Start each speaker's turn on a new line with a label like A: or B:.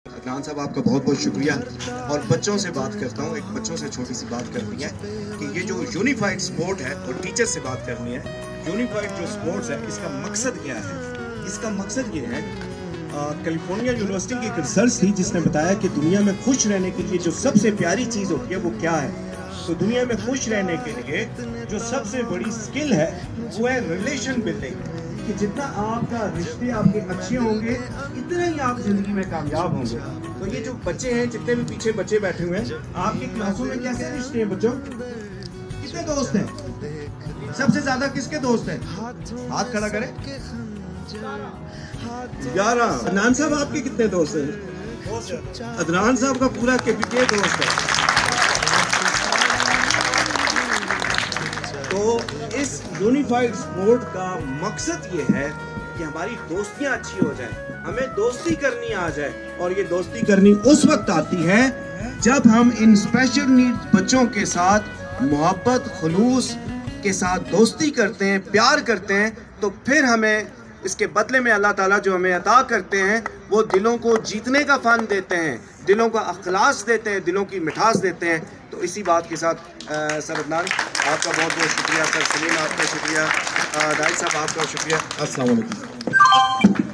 A: अदनान साहब आपका बहुत बहुत शुक्रिया। और बच्चों से बात करता हूँ, एक बच्चों से छोटी सी बात करनी है कि ये जो यूनिफाइड स्पोर्ट है, और टीचर से बात करनी है, यूनिफाइड जो स्पोर्ट्स है इसका मकसद क्या है। इसका मकसद ये है, कैलिफोर्निया यूनिवर्सिटी की एक रिसर्च थी जिसने बताया कि दुनिया में खुश रहने के लिए जो सबसे प्यारी चीज़ होती है वो क्या है। तो दुनिया में खुश रहने के लिए जो सबसे बड़ी स्किल है वो है रिलेशन बिल्डिंग। कि जितना आपका रिश्ते आपके अच्छे होंगे इतना ही आप जिंदगी में कामयाब होंगे। तो ये जो बच्चे हैं, जितने भी पीछे बच्चे बैठे हुए हैं, आपकी क्लासों में कैसे रिश्ते हैं बच्चों? कितने दोस्त हैं? सबसे ज्यादा किसके दोस्त हैं? हाथ खड़ा करें। 11। अदनान साहब आपके कितने दोस्त हैं? अदनान साहब का पूरा के दोस्त है। तो इस यूनिफाइड स्पोर्ट का मकसद ये है कि हमारी दोस्तियां अच्छी हो जाए, हमें दोस्ती करनी आ जाए। और ये दोस्ती करनी उस वक्त आती है जब हम इन स्पेशल नीड्स बच्चों के साथ मोहब्बत खुलूस के साथ दोस्ती करते हैं, प्यार करते हैं। तो फिर हमें इसके बदले में अल्लाह ताला जो हमें अता करते हैं वो दिलों को जीतने का फ़न देते हैं, दिलों का अखलास देते हैं, दिलों की मिठास देते हैं। तो इसी बात के साथ सर अदनान आपका बहुत बहुत शुक्रिया, सर सलीम आपका शुक्रिया, दाई साहब आपका शुक्रिया। अस्सलाम वालेकुम।